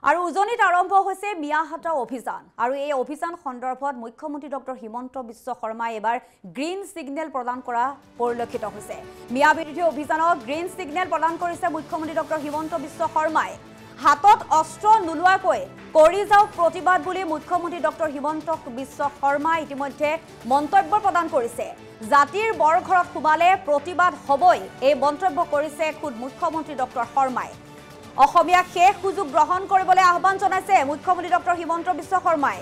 আৰু উজনিত আৰম্ভ হৈছে মিয়াহাটা অভিযান আৰু এই অভিযান সন্দৰ্ভত মুখ্যমন্ত্ৰী ডক্টৰ হিমন্ত বিশ্ব শৰ্মাই এবাৰ গ্ৰীণ সিগনেল প্ৰদান কৰা পৰিলক্ষিত হৈছে। মিয়া বিৰোধী অভিযানক গ্ৰীণ সিগনেল প্ৰদান কৰিছে মুখ্যমন্ত্ৰী ডক্টৰ হিমন্ত বিশ্ব শৰ্মাই। হাতত অস্ত্ৰ নোলোৱাকৈ কৰি যাওক প্ৰতিবাদ বুলি মুখ্যমন্ত্ৰী ডক্টৰ হিমন্ত বিশ্ব শৰ্মাই ইতিমধ্যে মন্তব্য প্ৰদান কৰিছে। জাতিৰ বৰঘৰত সোমালে প্ৰতিবাদ হ'বই এই মন্তব্য কৰিছে খুদ মুখ্যমন্ত্ৰী ডক্টৰ শৰ্মাই। অসমীয়া শেষ সুযোগ গ্ৰহণ কৰিবলৈ আহ্বান জনাইছে মুখ্যমন্ত্ৰী ডক্টৰ হিমন্ত বিশ্ব শৰ্মাই।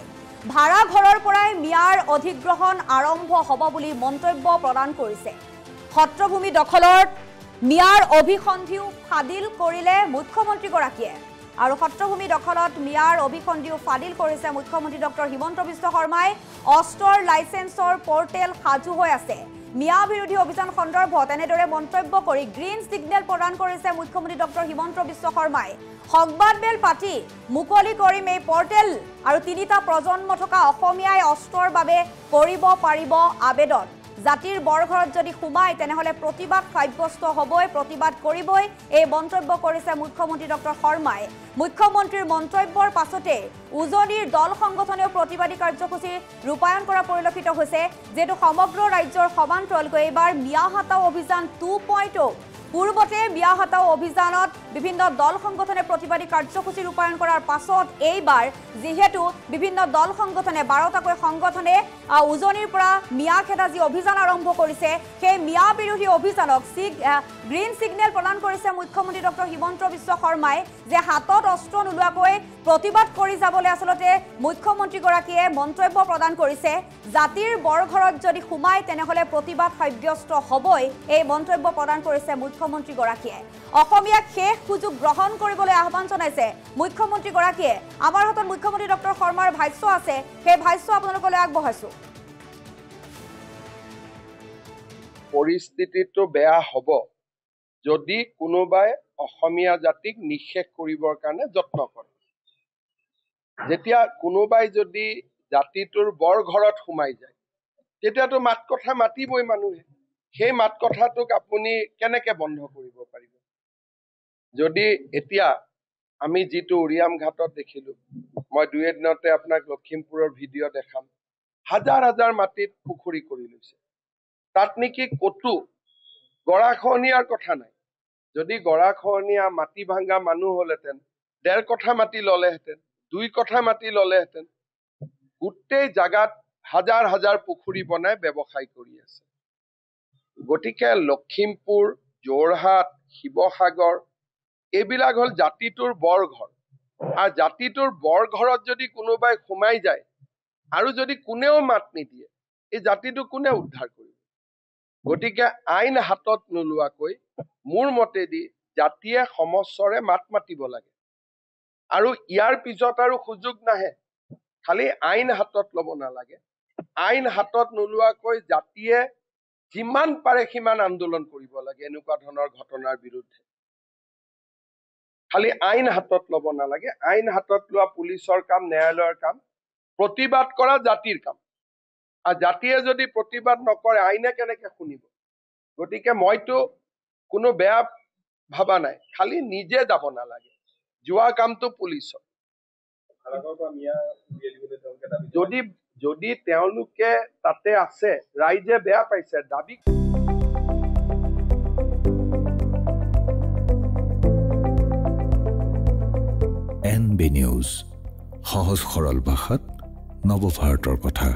ভাড়া ঘৰৰ পৰাই মিয়াৰ অধিগ্ৰহণ আৰম্ভ হ'ব বুলি মন্তব্য প্ৰদান কৰিছে। সত্ৰভূমি দখলত মিয়াৰ অভিসন্ধিও ফাদিল কৰিলে মুখ্যমন্ত্ৰীগৰাকীয়ে আৰু সত্ৰভূমি দখলত মিয়াৰ অভিসন্ধিও ফাদিল কৰিছে মুখ্যমন্ত্ৰী ডক্টৰ হিমন্ত বিশ্ব শৰ্মাই। অস্ত্ৰৰ লাইসেন্সৰ পৰ্টেল সাজু হৈ আছে। মিয়া বিৰোধী অভিযান সন্দৰ্ভত এনেদৰে মন্তব্য কৰি গ্ৰীণ সিগনেল প্ৰদান কৰিছে মুখ্যমন্ত্ৰী ডক্টৰ হিমন্ত বিশ্ব শৰ্মাই। সংবাদমেল পাতি মুকলি কৰিম এই পৰ্টেল আৰু তিনিটা প্ৰজন্ম থকা অসমীয়াই অস্ত্ৰৰ বাবে কৰিব পাৰিব আবেদন। জাতিৰ বৰঘৰত যদি সোমাই তেনেহলে প্ৰতিবাদ সাব্যস্ত হ'বই, প্ৰতিবাদ কৰিবই এই মন্তব্য কৰিছে মুখ্যমন্ত্ৰী ডক্টৰ শৰ্মাই। মুখ্যমন্ত্ৰীৰ মন্তব্যৰ পাছতে উজনিৰ দল সংগঠনেও প্ৰতিবাদী কাৰ্যসূচী ৰূপায়ণ কৰা পৰিলক্ষিত হৈছে, যেটো সমগ্ৰ ৰাজ্যৰ সমান্তৰালকৈ এইবাৰ মিয়াহাটা অভিযান 2.0 পূৰ্বতে মিয়াহাটা অভিযানত বিভিন্ন দল সংগঠনে প্ৰতিবাদী কাৰ্যসূচী ৰূপায়ণ কৰাৰ পাছত এইবাৰ যেহেতু বিভিন্ন দল সংগঠনে 12টাকৈ সংগঠনে উজনিৰ পৰা মিয়া খেদা যি অভিযান আৰম্ভ কৰিছে সেই মিয়া বিৰোধী অভিযানক গ্ৰীণ সিগনেল প্ৰদান কৰিছে মুখ্যমন্ত্ৰী ডক্টৰ হিমন্ত বিশ্ব শৰ্মাই যে হাতত অস্ত্ৰ নোলোৱাকৈ প্ৰতিবাদ কৰি যাবলৈ আচলতে মুখ্যমন্ত্ৰীগৰাকীয়ে মন্তব্য প্ৰদান কৰিছে। জাতিৰ বৰঘৰত যদি সোমাই তেনেহলে প্ৰতিবাদ সাব্যস্ত হ'বই এই মন্তব্য প্ৰদান কৰিছে মুখ্যমন্ত্ৰীগৰাকীয়ে। অসমীয়াক শেষ সুযোগ গ্ৰহণ কৰিবলৈ আহ্বান জনাইছে মুখ্যমন্ত্ৰীগৰাকীয়ে। আমাৰ হাতত মুখ্যমন্ত্ৰী ডক্টৰ শৰ্মাৰ ভাষ্য আছে, সেই ভাষ্য আপোনালোকলৈ আগবঢ়াইছো। পৰিস্থিতিটো বেয়া হ'ব যদি কোনোবাই অসমীয়া জাতিক নিঃশেষ কৰিবৰ কাৰণে যত্ন কৰে। যেতিয়া কোনোবাই যদি জাতিটোৰ বৰ ঘৰত সোমাই যায় তেতিয়াতো মাত কথা মাতিবই মানুহে। সেই মাত কথাটোক আপুনি কেনেকে বন্ধ কৰিব পাৰিব? যদি এতিয়া আমি যিটো উৰিয়াম ঘাটত দেখিলো, মই 2 এদিনতে আপোনাক লখিমপুৰৰ ভিডিঅ' দেখাম, হাজাৰ হাজাৰ মাটিত পুখুৰী কৰি লৈছে। তাত নেকি কতো গৰাখহনীয়াৰ কথা নাই। যদি গৰাখহনীয়া মাটি ভাঙা মানুহ হলেহেঁতেন 1.5 কঠা মাটি ললেহেঁতেন, 2 কঠা মাটি ললেহেঁতেন। গোটেই জাগাত হাজাৰ হাজাৰ পুখুৰী বনাই ব্যৱসায় কৰি আছে। গতিকে লখিমপুৰ, যোৰহাট, শিৱসাগৰ এইবিলাক হল জাতিটোৰ বৰঘৰ। আৰু জাতিটোৰ বৰঘৰত যদি কোনোবাই সোমাই যায় আৰু যদি কোনেও মাত নিদিয়ে এই জাতিটো কোনে উদ্ধাৰ কৰিব? গতিকে আইন হাতত নোলোৱাকৈ মোৰ মতেদি জাতিয়ে সমস্বৰে মাত মাতিব লাগে আৰু ইয়াৰ পিছত আৰু সুযোগ নাহে। খালি আইন হাতত ল'ব নালাগে। আইন হাতত নোলোৱাকৈ জাতিয়ে যিমান পাৰে সিমান আন্দোলন কৰিব লাগে এনেকুৱা ধৰণৰ ঘটনাৰ বিৰুদ্ধে। খালি আইন হাতত ল'ব নালাগে। আইন হাতত লোৱা পুলিচৰ কাম, ন্যায়ালয়ৰ কাম, প্ৰতিবাদ কৰা জাতিৰ কাম। আৰু জাতিয়ে যদি প্ৰতিবাদ নকৰে আইনে কেনেকে শুনিব? গতিকে মইতো কোনো বেয়া ভাবা নাই, খালি নিজে যাব নালাগে। যোৱা কামটো পুলিচৰ। যদি তেওঁলোকে তাতে আছে, ৰাইজে বেয়া পাইছে, দাবী NB নিউজ, সহজ সৰল ভাষাত নৱভাৰতৰ কথা।